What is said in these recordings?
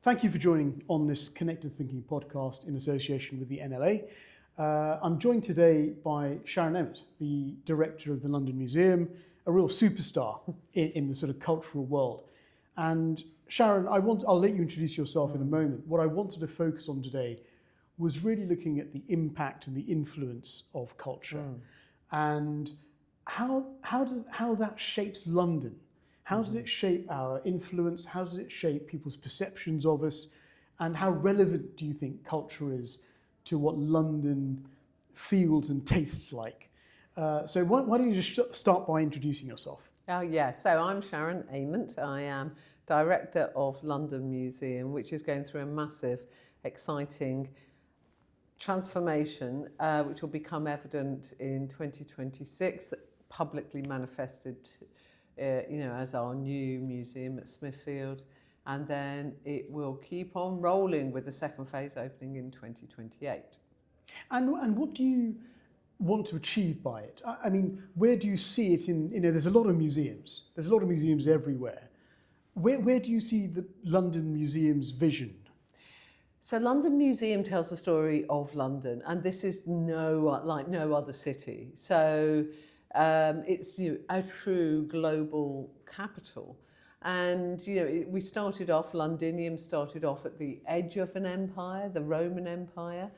Thank you for joining on this Connected Thinking podcast in association with the NLA. I'm joined today by Sharon Ament, the director of the London Museum, a real superstar in the sort of cultural world. And Sharon, I'll let you introduce yourself in a moment. What I wanted to focus on today was really looking at the impact and the influence of culture and how that shapes London. How does it shape our influence? How does it shape people's perceptions of us? And how relevant do you think culture is to what London feels and tastes like? So why don't you just start by introducing yourself? Oh yeah, so I'm Sharon Ament. I am director of London Museum, which is going through a massive, exciting transformation, which will become evident in 2026, publicly manifested as our new museum at Smithfield, and then it will keep on rolling with the second phase opening in 2028. And what do you want to achieve by it? I mean, where do you see it in, there's a lot of museums. There's a lot of museums everywhere. Where do you see the London Museum's vision? So London Museum tells the story of London, and this is like no other city. So it's a true global capital. And we started off, Londinium started off at the edge of an empire, the Roman Empire,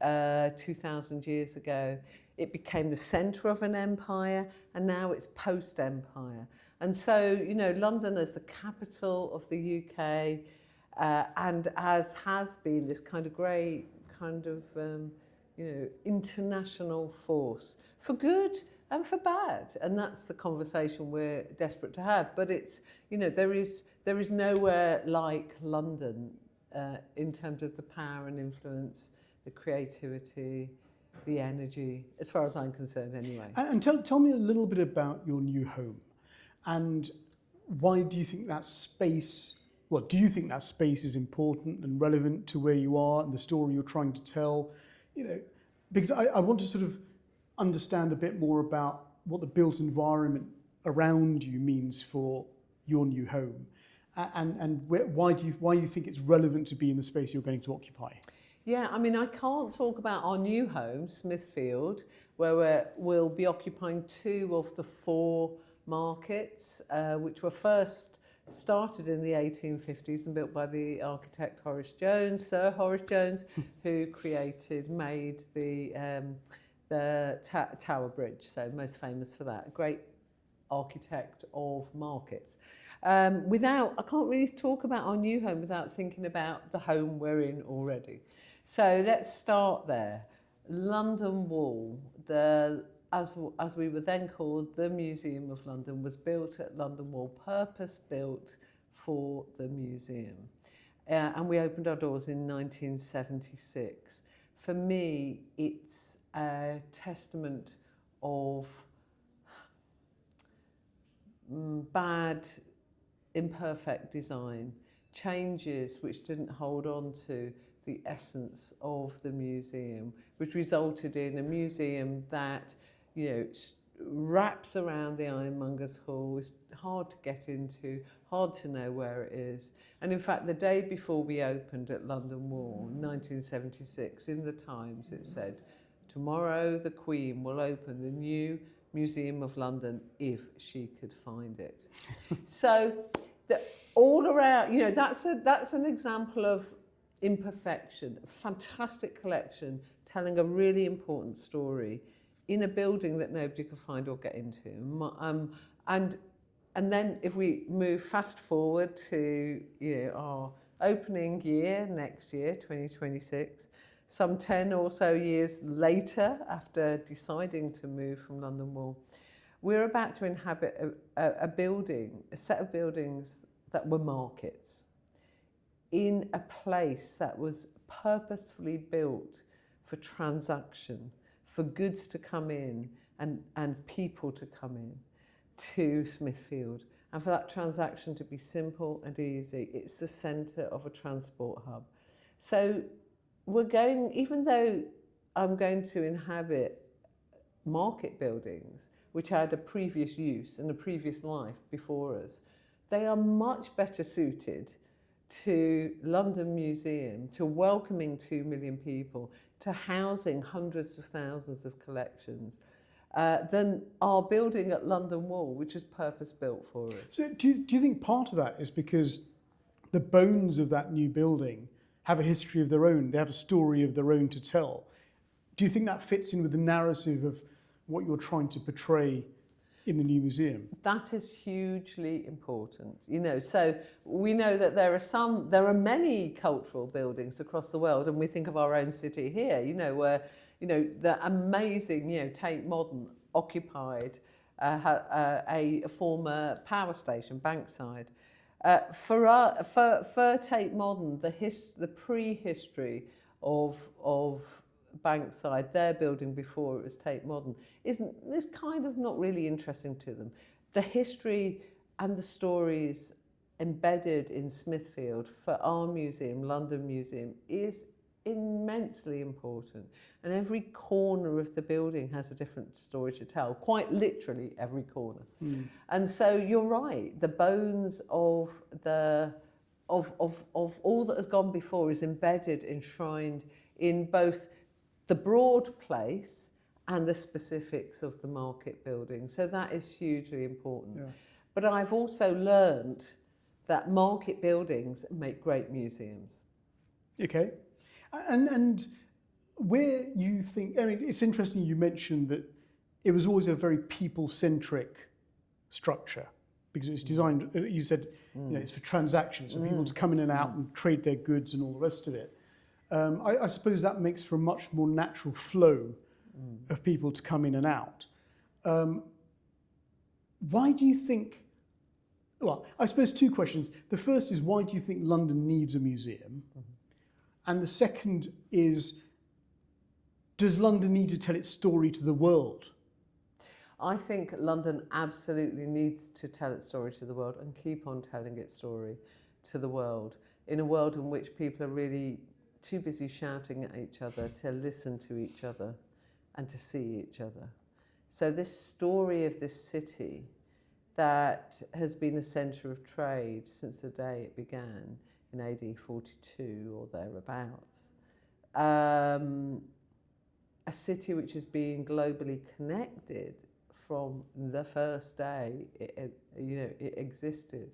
2,000 years ago. It became the centre of an empire, and now it's post-empire. And so, London as the capital of the UK, and as has been this kind of great international force for good and for bad, and that's the conversation we're desperate to have. But it's there is nowhere like London in terms of the power and influence, the creativity, the energy, as far as I'm concerned anyway. And tell me a little bit about your new home, and why do you think that space? Well, do you think that space is important and relevant to where you are and the story you're trying to tell? Because I want to sort of understand a bit more about what the built environment around you means for your new home, and why you think it's relevant to be in the space you're going to occupy. Yeah, I mean, I can't talk about our new home, Smithfield, where we'll be occupying 2 of the 4 markets, which were first started in the 1850s and built by the architect Sir Horace Jones, who made the Tower Bridge, so most famous for that. A great architect of markets. I can't really talk about our new home without thinking about the home we're in already. So let's start there. London Wall, as we were then called, the Museum of London, was built at London Wall, purpose-built for the museum. And we opened our doors in 1976. For me, it's a testament of bad, imperfect design, changes which didn't hold on to the essence of the museum, which resulted in a museum that wraps around the Ironmonger's Hall, is hard to get into, hard to know where it is. And in fact, the day before we opened at London Wall, 1976, in the Times it said, "Tomorrow the Queen will open the new Museum of London if she could find it." So all around, that's an example of imperfection, a fantastic collection telling a really important story in a building that nobody could find or get into. And then if we move fast forward to our opening year next year, 2026, some 10 or so years later, after deciding to move from London Wall, we're about to inhabit a set of buildings that were markets in a place that was purposefully built for transaction, for goods to come in and people to come in to Smithfield, and for that transaction to be simple and easy. It's the centre of a transport hub. So even though I'm going to inhabit market buildings which had a previous use and a previous life before us, they are much better suited to London Museum, to welcoming 2 million people, to housing hundreds of thousands of collections, than our building at London Wall, which is purpose-built for us. So do you think part of that is because the bones of that new building have a history of their own, they have a story of their own to tell? Do you think that fits in with the narrative of what you're trying to portray in the new museum? That is hugely important. So we know that there are many cultural buildings across the world, and we think of our own city here, where, the amazing, Tate Modern occupied a former power station, Bankside. For Tate Modern, the prehistory of Bankside, their building before it was Tate Modern, is kind of not really interesting to them. The history and the stories embedded in Smithfield for our museum, London Museum, is immensely important. And every corner of the building has a different story to tell, quite literally every corner. And so you're right, the bones of all that has gone before is embedded, enshrined in both the broad place and the specifics of the market building. So that is hugely important. Yeah. But I've also learned that market buildings make great museums. Okay. And where you think, it's interesting you mentioned that it was always a very people-centric structure because it was designed, you said, it's for transactions, for people to come in and out and trade their goods and all the rest of it. I suppose that makes for a much more natural flow of people to come in and out. Why do you think, well, I suppose two questions. The first is, why do you think London needs a museum? And the second is, does London need to tell its story to the world? I think London absolutely needs to tell its story to the world and keep on telling its story to the world, in a world in which people are really too busy shouting at each other to listen to each other and to see each other. So this story of this city that has been a centre of trade since the day it began in AD 42 or thereabouts, a city which is being globally connected from the first day it existed,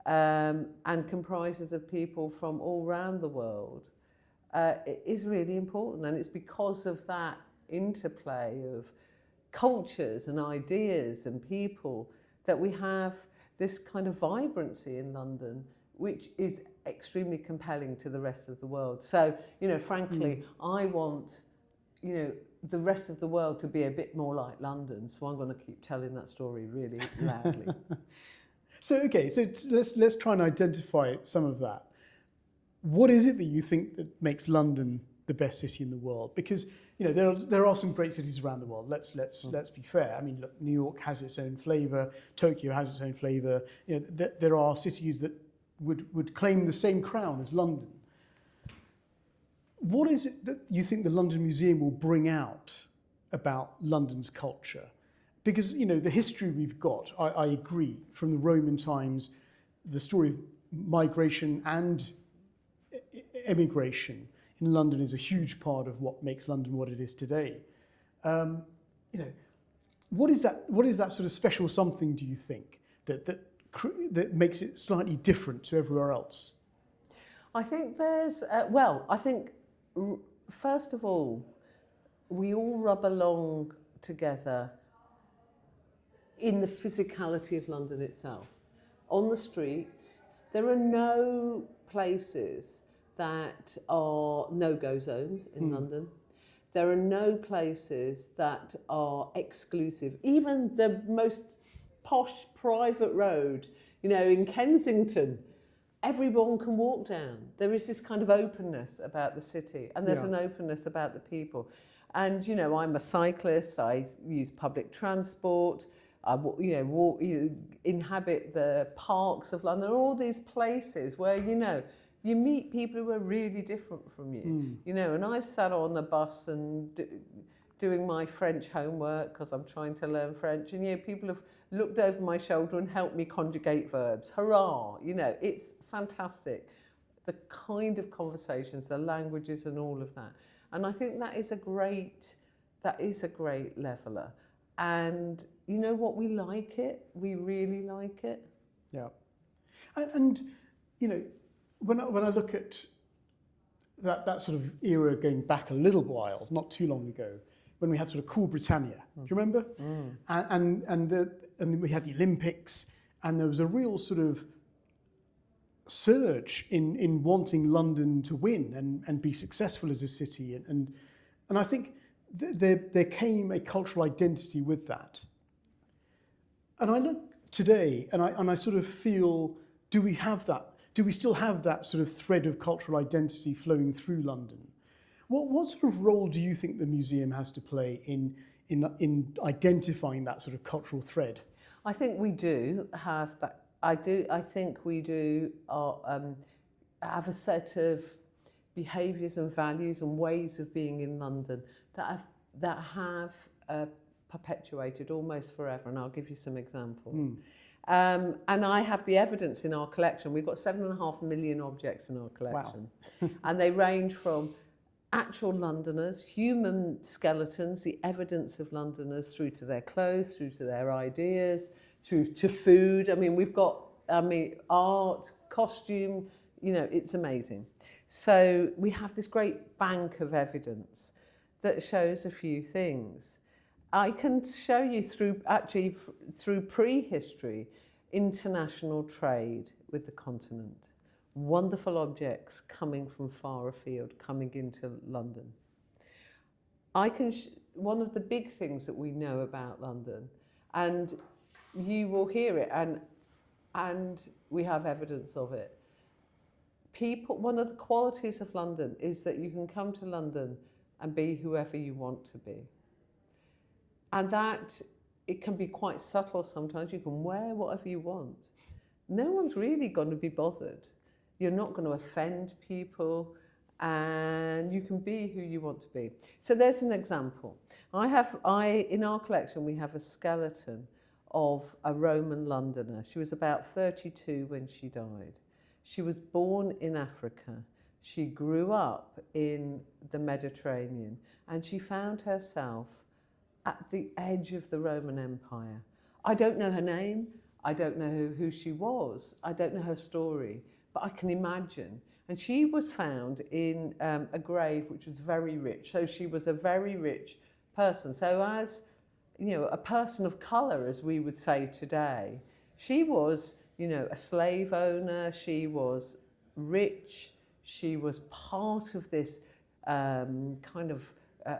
and comprises of people from all around the world, is really important. And it's because of that interplay of cultures and ideas and people that we have this kind of vibrancy in London, which is extremely compelling to the rest of the world. So, frankly, I want, the rest of the world to be a bit more like London. So I'm going to keep telling that story really loudly. So let's try and identify some of that. What is it that you think that makes London the best city in the world? Because there are some great cities around the world. Let's be fair. I mean, look, New York has its own flavour. Tokyo has its own flavour. There are cities that would claim the same crown as London. What is it that you think the London Museum will bring out about London's culture? Because the history we've got, I agree, from the Roman times, the story of migration and emigration in London is a huge part of what makes London what it is today. What is that sort of special something, do you think, that makes it slightly different to everywhere else? I think first of all, we all rub along together in the physicality of London itself. On the streets, there are no places that are no-go zones in London. There are no places that are exclusive. Even the most posh private road, in Kensington, everyone can walk down. There is this kind of openness about the city, and there's an openness about the people. And, I'm a cyclist, I use public transport, I inhabit the parks of London, all these places where, you meet people who are really different from you, and I've sat on a bus and doing my French homework because I'm trying to learn French, and people have looked over my shoulder and helped me conjugate verbs. Hurrah! It's fantastic. The kind of conversations, the languages, and all of that. And I think that is a great leveler. And you know what? We like it. We really like it. Yeah. And when I look at that sort of era going back a little while, not too long ago, when we had sort of Cool Britannia. Do you remember? And we had the Olympics, and there was a real sort of surge in wanting London to win and be successful as a city. And I think there came a cultural identity with that. And I look today and I sort of feel, do we have that? Do we still have that sort of thread of cultural identity flowing through London? What sort of role do you think the museum has to play in identifying that sort of cultural thread? I think we do have that. I think we do have a set of behaviours and values and ways of being in London that have perpetuated almost forever. And I'll give you some examples. And I have the evidence in our collection. We've got 7.5 million objects in our collection. Wow. And they range from actual Londoners, human skeletons, the evidence of Londoners, through to their clothes, through to their ideas, through to food. I mean, we've got, art, costume, it's amazing. So we have this great bank of evidence that shows a few things. I can show you through prehistory, international trade with the continent. Wonderful objects coming from far afield, coming into London. One of the big things that we know about London, and you will hear it, and we have evidence of it. One of the qualities of London is that you can come to London and be whoever you want to be. And that, it can be quite subtle sometimes. You can wear whatever you want. No one's really going to be bothered. You're not going to offend people, and you can be who you want to be. So there's an example. In our collection, we have a skeleton of a Roman Londoner. She was about 32 when she died. She was born in Africa. She grew up in the Mediterranean, and she found herself at the edge of the Roman Empire. I don't know her name. I don't know who she was. I don't know her story, but I can imagine. And she was found in a grave which was very rich. So she was a very rich person. So as a person of colour, as we would say today, she was, a slave owner. She was rich. She was part of this kind of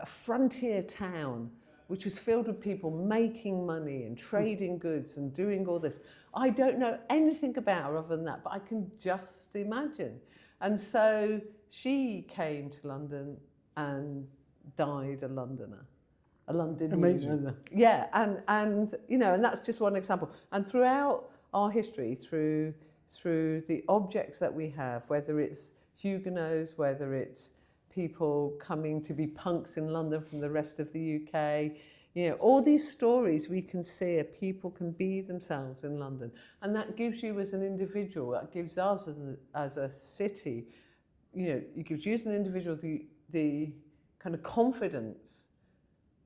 frontier town, which was filled with people making money and trading goods and doing all this. I don't know anything about her other than that, but I can just imagine. And so she came to London and died a Londoner. A Londonian. Amazing. Yeah, and that's just one example. And throughout our history, through the objects that we have, whether it's Huguenots, whether it's people coming to be punks in London from the rest of the UK. All these stories we can see, people can be themselves in London. And that gives you as an individual, that gives us as a city, it gives you as an individual the kind of confidence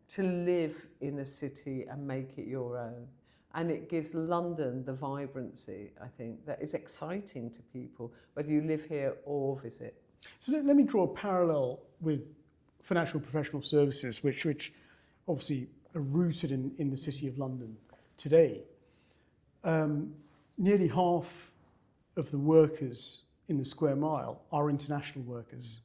to live in a city and make it your own. And it gives London the vibrancy, I think, that is exciting to people, whether you live here or visit. So let me draw a parallel with financial professional services, which obviously are rooted in the City of London today. Nearly half of the workers in the square mile are international workers.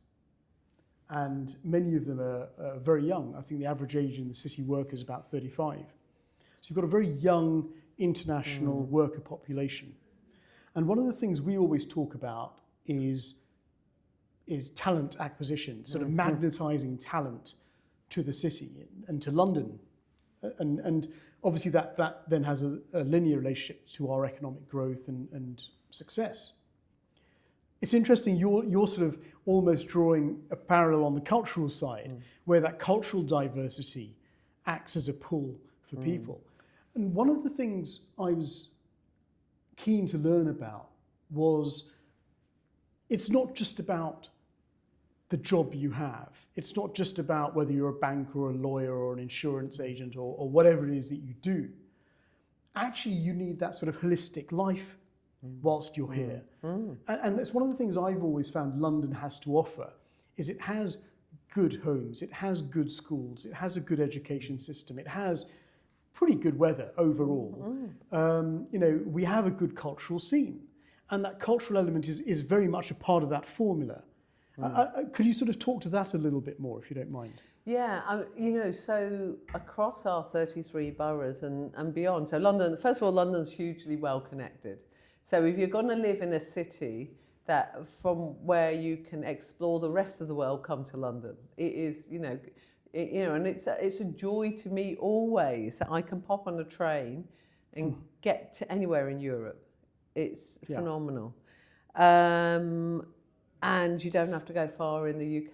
And many of them are very young. I think the average age in the city worker is about 35. So you've got a very young international worker population. And one of the things we always talk about is talent acquisition, sort of magnetizing talent to the city and to London. And obviously that then has a linear relationship to our economic growth and success. it's interesting. You're sort of almost drawing a parallel on the cultural side, where that cultural diversity acts as a pull for people. And one of the things I was keen to learn about was it's not just about the job you have. It's not just about whether you're a banker or a lawyer or an insurance agent or whatever it is that you do. Actually, you need that sort of holistic life whilst you're here. And that's one of the things I've always found London has to offer, is it has good homes, it has good schools, it has a good education system, it has pretty good weather overall. We have a good cultural scene, and that cultural element is very much a part of that formula. Could you sort of talk to that a little bit more, if you don't mind? Yeah, so across our 33 boroughs and beyond, so London, first of all, London's hugely well connected. So if you're going to live in a city that from where you can explore the rest of the world, come to London. It is, and it's a joy to me always that I can pop on a train and get to anywhere in Europe. It's phenomenal. And you don't have to go far in the UK,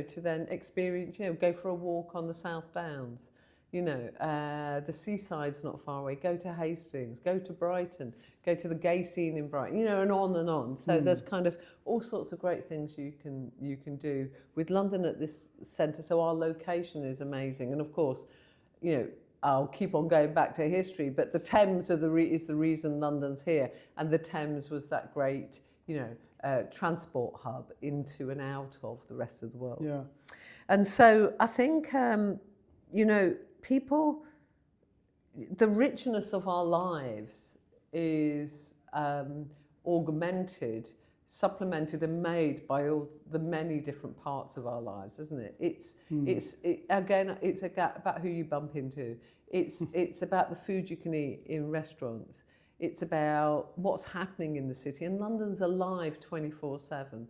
to then experience, go for a walk on the South Downs. The seaside's not far away. Go to Hastings, go to Brighton, go to the gay scene in Brighton, and on and on. So there's kind of all sorts of great things you can do with London at this centre. So our location is amazing, and of course, I'll keep on going back to history, but the Thames is the reason London's here, and the Thames was that great, transport hub into and out of the rest of the world. Yeah. And so I think, people, the richness of our lives is augmented, supplemented and made by all the many different parts of our lives, isn't it? It's about who you bump into. It's about the food you can eat in restaurants. It's about what's happening in the city, and London's alive 24/7.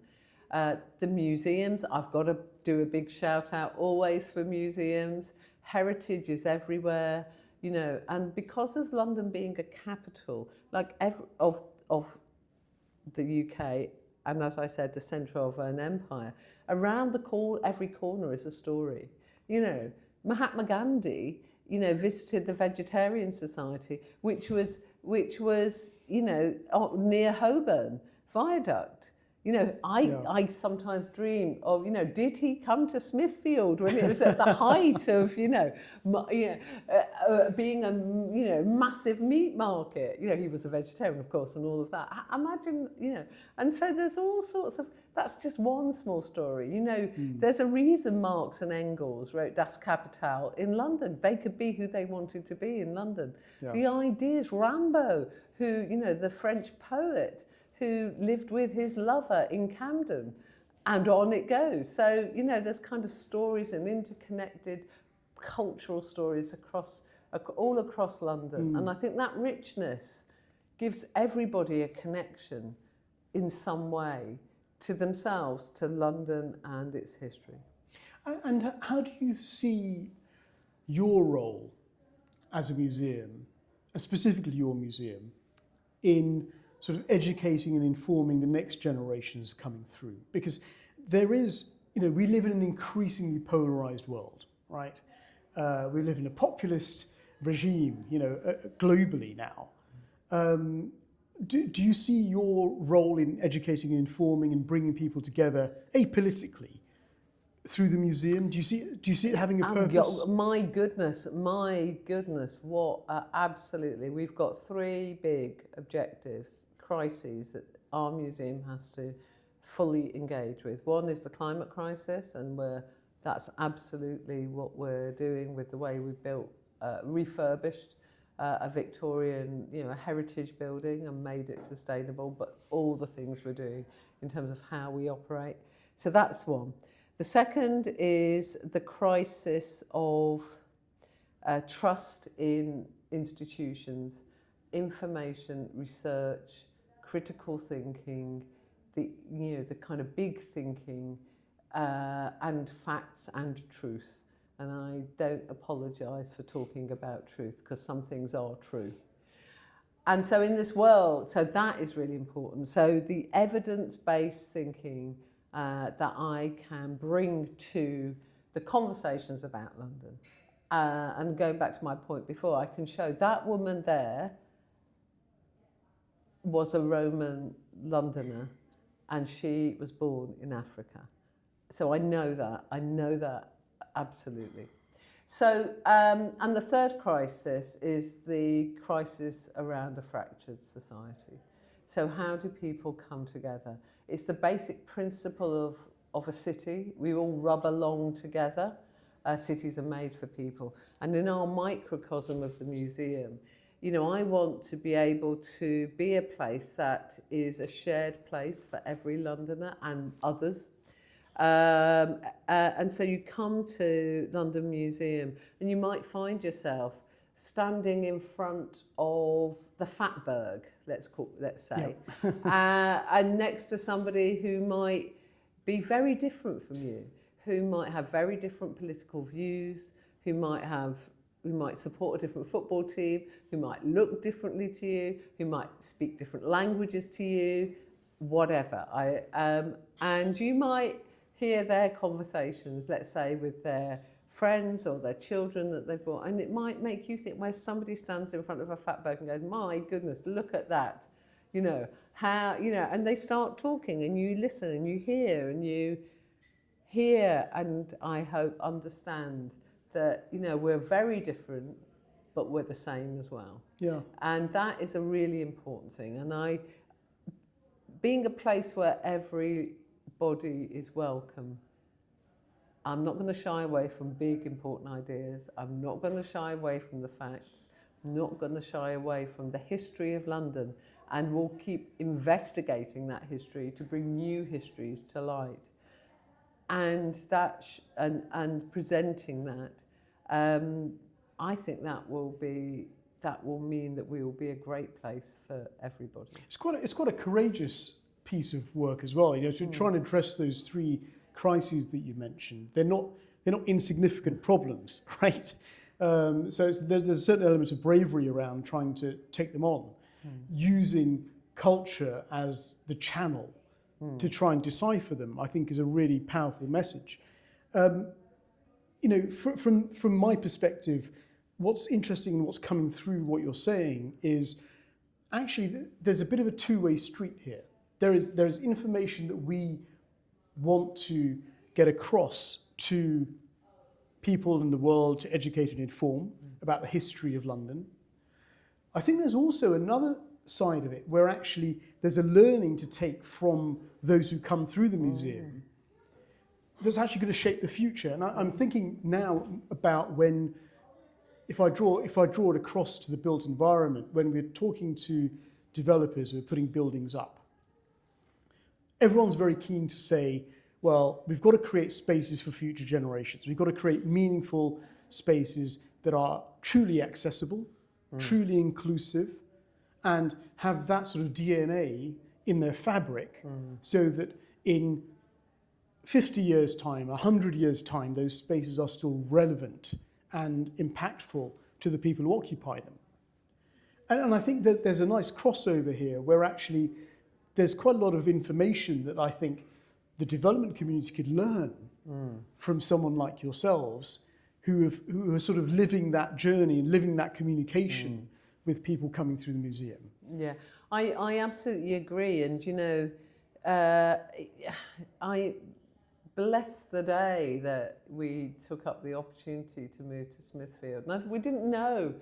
The museums, I've got to do a big shout out always for museums. Heritage is everywhere, and because of London being a capital, of the UK, and as I said, the centre of an empire, around every corner is a story. Mahatma Gandhi, visited the Vegetarian Society, which was near Holborn Viaduct. I sometimes dream of, did he come to Smithfield when it was at the height of, being a, massive meat market? He was a vegetarian, of course, and all of that. Imagine, and so there's all sorts of, that's just one small story. There's a reason Marx and Engels wrote Das Kapital in London. They could be who they wanted to be in London. Yeah. The ideas, Rimbaud, who, the French poet, who lived with his lover in Camden, and on it goes. So, there's kind of stories and interconnected cultural stories all across London. And I think that richness gives everybody a connection in some way to themselves, to London and its history. And how do you see your role as a museum, specifically your museum, in sort of educating and informing the next generations coming through? Because there is, we live in an increasingly polarized world, right? We live in a populist regime, globally now. Do you see your role in educating and informing and bringing people together apolitically through the museum? Do you see it having a purpose? My goodness, what absolutely. We've got three big objectives, crises that our museum has to fully engage with. One is the climate crisis, and that's absolutely what we're doing with the way we've built, refurbished a Victorian, a heritage building and made it sustainable, but all the things we're doing in terms of how we operate. So that's one. The second is the crisis of trust in institutions, information, research, critical thinking, the kind of big thinking, and facts and truth. And I don't apologise for talking about truth, because some things are true. And so in this world, so that is really important. So the evidence-based thinking that I can bring to the conversations about London, and going back to my point before, I can show that woman there was a Roman Londoner and she was born in Africa. So I know that absolutely. So, and the third crisis is the crisis around a fractured society. So how do people come together? It's the basic principle of a city. We all rub along together. Cities are made for people. And in our microcosm of the museum, you know, I want to be able to be a place that is a shared place for every Londoner and others. And so you come to London Museum and you might find yourself standing in front of the Fatberg, let's say, and next to somebody who might be very different from you, who might have very different political views, who might support a different football team, who might look differently to you, who might speak different languages to you, whatever. And you might hear their conversations, let's say with their friends or their children that they brought, and it might make you think, where somebody stands in front of a Fatberg and goes, my goodness, look at that, you know, how, you know, and they start talking and you listen and you hear and I hope understand that, you know, we're very different, but we're the same as well. Yeah. And that is a really important thing. And being a place where everybody is welcome, I'm not going to shy away from big, important ideas. I'm not going to shy away from the facts. I'm not going to shy away from the history of London. And we'll keep investigating that history to bring new histories to light. And and presenting that, I think that will mean that we will be a great place for everybody. It's quite a courageous piece of work as well. You know, to try and address those three crises that you mentioned. They're not insignificant problems, right? So there's a certain element of bravery around trying to take them on, using culture as the channel to try and decipher them, I think is a really powerful message. You know, from my perspective, what's interesting and what's coming through what you're saying is actually there's a bit of a two-way street here. There is information that we want to get across to people in the world to educate and inform about the history of London. I think there's also another side of it where actually there's a learning to take from those who come through the museum that's actually going to shape the future. And I'm thinking now about when, if I draw it across to the built environment, when we're talking to developers who are putting buildings up, everyone's very keen to say, well, we've got to create spaces for future generations. We've got to create meaningful spaces that are truly accessible, truly inclusive, and have that sort of DNA in their fabric so that in 50 years' time, 100 years' time, those spaces are still relevant and impactful to the people who occupy them. And I think that there's a nice crossover here where actually there's quite a lot of information that I think the development community could learn from someone like yourselves who are sort of living that journey and living that communication with people coming through the museum. Yeah, I absolutely agree. And, you know, I bless the day that we took up the opportunity to move to Smithfield. And we didn't know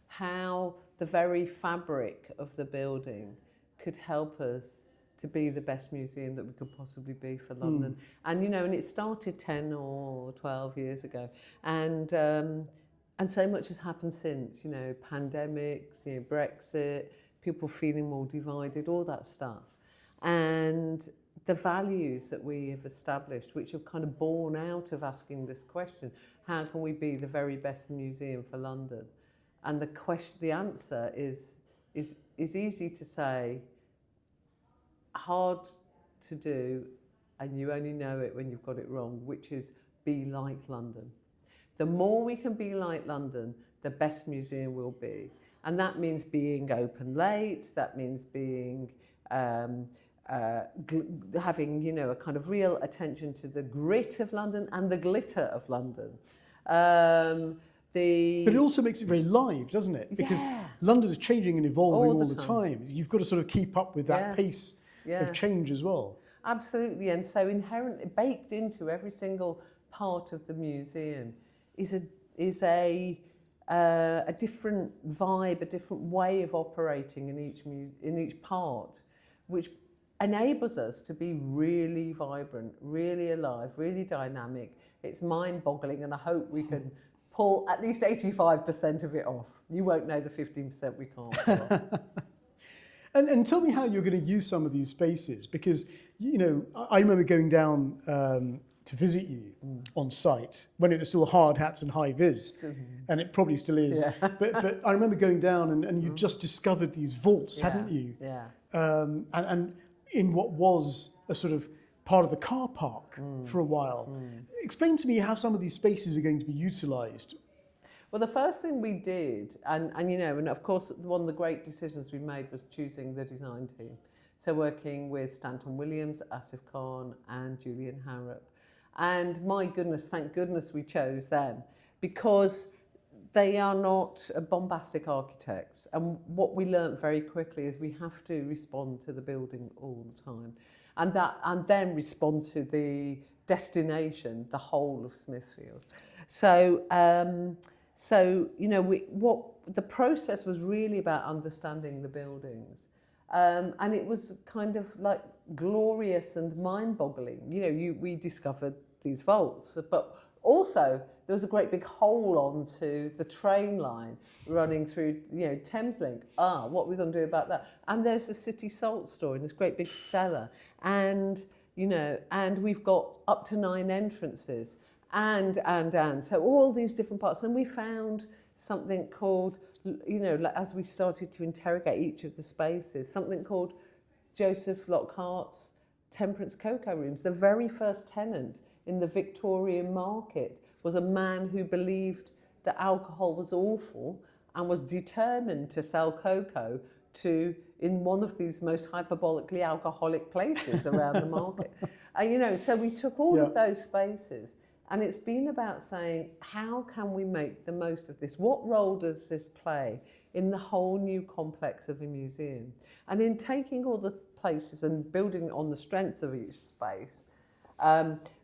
how the very fabric of the building could help us to be the best museum that we could possibly be for London. And, you know, and it started 10 or 12 years ago. And so much has happened since, you know, pandemics, you know, Brexit, people feeling more divided, all that stuff. And the values that we have established, which have kind of borne out of asking this question, how can we be the very best museum for London? And the answer is easy to say, hard to do, and you only know it when you've got it wrong, which is be like London. The more we can be like London, the best museum will be. And that means being open late, that means being having, you know, a kind of real attention to the grit of London and the glitter of London. But it also makes it very live, doesn't it? Because London is changing and evolving all the time. You've got to sort of keep up with that pace of change as well. Absolutely, and so inherently baked into every single part of the museum is a different vibe, a different way of operating in each part, which enables us to be really vibrant, really alive, really dynamic. It's mind-boggling, and I hope we can pull at least 85% of it off. You won't know the 15% we can't pull off. And tell me how you're going to use some of these spaces, because, you know, I remember going down to visit you on site when it was still hard hats and high vis, and it probably still is. Yeah. But I remember going down and you just discovered these vaults, hadn't you? Yeah. And in what was a sort of part of the car park for a while. Explain to me how some of these spaces are going to be utilised. Well, the first thing we did, and you know, and of course, one of the great decisions we made was choosing the design team. So working with Stanton Williams, Asif Khan and Julian Harrop. And my goodness, thank goodness we chose them, because they are not bombastic architects. And what we learnt very quickly is we have to respond to the building all the time. And then respond to the destination, the whole of Smithfield. So, you know, what the process was really about understanding the buildings. And it was kind of like glorious and mind-boggling. You know, we discovered these vaults, but also there was a great big hole onto the train line running through, you know, Thameslink. What are we going to do about that? And there's the city salt store in this great big cellar. And, you know, and we've got up to 9 entrances. And. So all these different parts. And we found something called, you know, as we started to interrogate each of the spaces, something called Joseph Lockhart's Temperance Cocoa Rooms. The very first tenant in the Victorian market was a man who believed that alcohol was awful and was determined to sell cocoa in one of these most hyperbolically alcoholic places around the market. You know, so we took all of those spaces. And it's been about saying, how can we make the most of this? What role does this play in the whole new complex of a museum? And in taking all the places and building on the strengths of each space,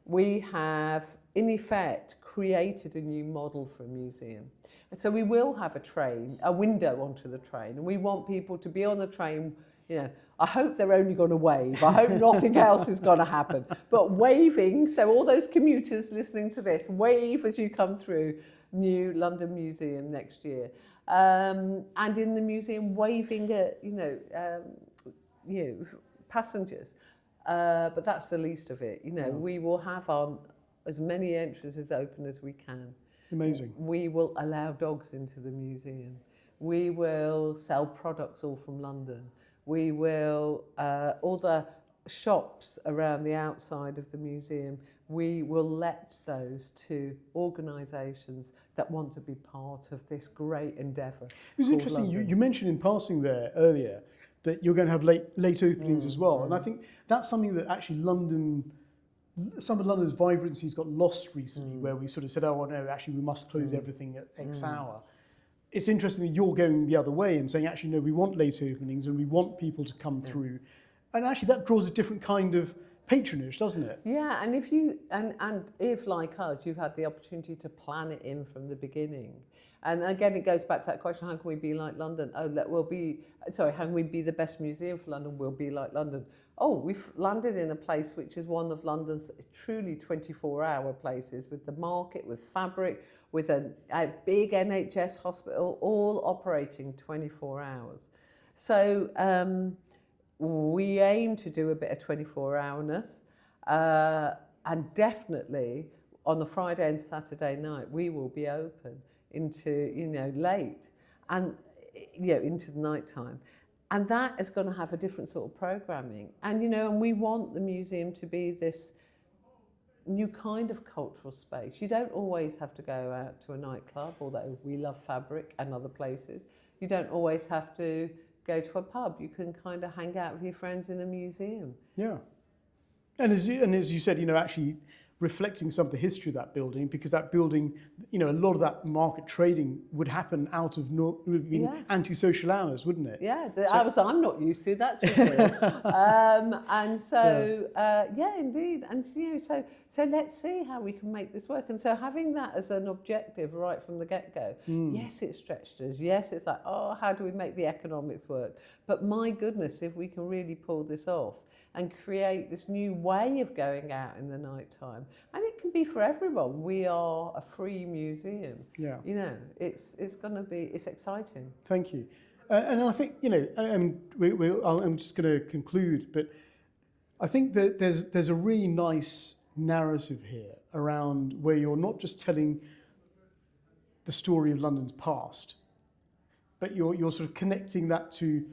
we have, in effect, created a new model for a museum. And so we will have a window onto the train, and we want people to be on the train, you know, I hope they're only going to wave. I hope nothing else is going to happen. But waving, so all those commuters listening to this, wave as you come through New London Museum next year. And in the museum, waving at, passengers. But that's the least of it. You know, we will have as many entrances open as we can. Amazing. We will allow dogs into the museum. We will sell products all from London. We will, all the shops around the outside of the museum, we will let those to organisations that want to be part of this great endeavour. It was interesting, you mentioned in passing there earlier that you're going to have late openings as well. And I think that's something that actually some of London's vibrancy's got lost recently, where we sort of said, oh no, actually we must close everything at X hour. It's interesting that you're going the other way and saying, actually, no, we want late openings and we want people to come through. And actually that draws a different kind of patronage, doesn't it? Yeah, and if like us, you've had the opportunity to plan it in from the beginning. And again, it goes back to that question, how can we be like London? How can we be the best museum for London? We'll be like London. Oh, we've landed in a place which is one of London's truly 24-hour places, with the market, with fabric, with a big NHS hospital, all operating 24 hours. So we aim to do a bit of 24-hourness, and definitely on the Friday and Saturday night, we will be open into, late and, into the night time. And that is going to have a different sort of programming. And, and we want the museum to be this new kind of cultural space. You don't always have to go out to a nightclub, although we love fabric and other places. you don't always have to go to a pub. You can kind of hang out with your friends in a museum. Yeah. And as you said, actually reflecting some of the history of that building, because that building, a lot of that market trading would happen out of antisocial hours, wouldn't it? Yeah, hours I'm not used to, that's for sure. And so, indeed. And, so let's see how we can make this work. And so having that as an objective right from the get-go, yes, it stretched us. Yes, it's like, how do we make the economics work? But my goodness, if we can really pull this off and create this new way of going out in the night time, and it can be for everyone. We are a free museum. Yeah. It's going to be, it's exciting. Thank you. And I think, I'm just going to conclude, but I think that there's a really nice narrative here around where you're not just telling the story of London's past, but you're sort of connecting that to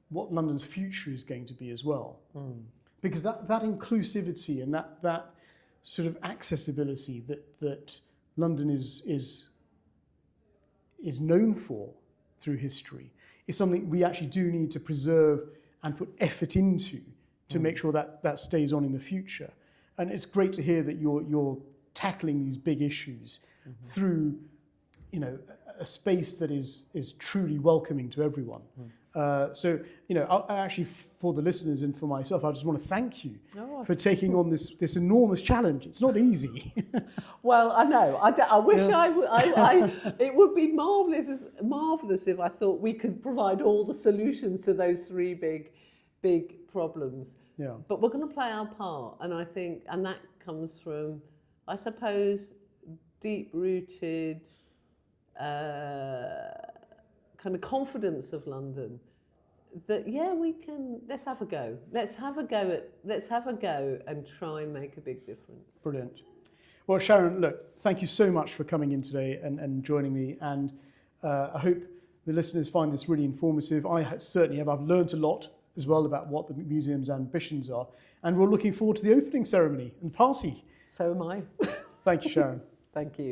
what London's future is going to be as well. Because that inclusivity and that sort of accessibility that London is known for through history is something we actually do need to preserve and put effort into to make sure that stays on in the future. And it's great to hear that you're tackling these big issues through a space that is truly welcoming to everyone. So, I actually, for the listeners and for myself, I just want to thank you for taking on this enormous challenge. It's not easy. Well, I know. I wish it would be marvellous if I thought we could provide all the solutions to those three big problems. Yeah. But we're going to play our part, and I think, and that comes from, I suppose, deep-rooted kind of confidence of London that we can, let's have a go and try and make a big difference. Brilliant. Well, Sharon, look, thank you so much for coming in today and joining me, and I hope the listeners find this really informative. I certainly have. I've learned a lot as well about what the museum's ambitions are, and we're looking forward to the opening ceremony and party. So am I. Thank you, Sharon. Thank you.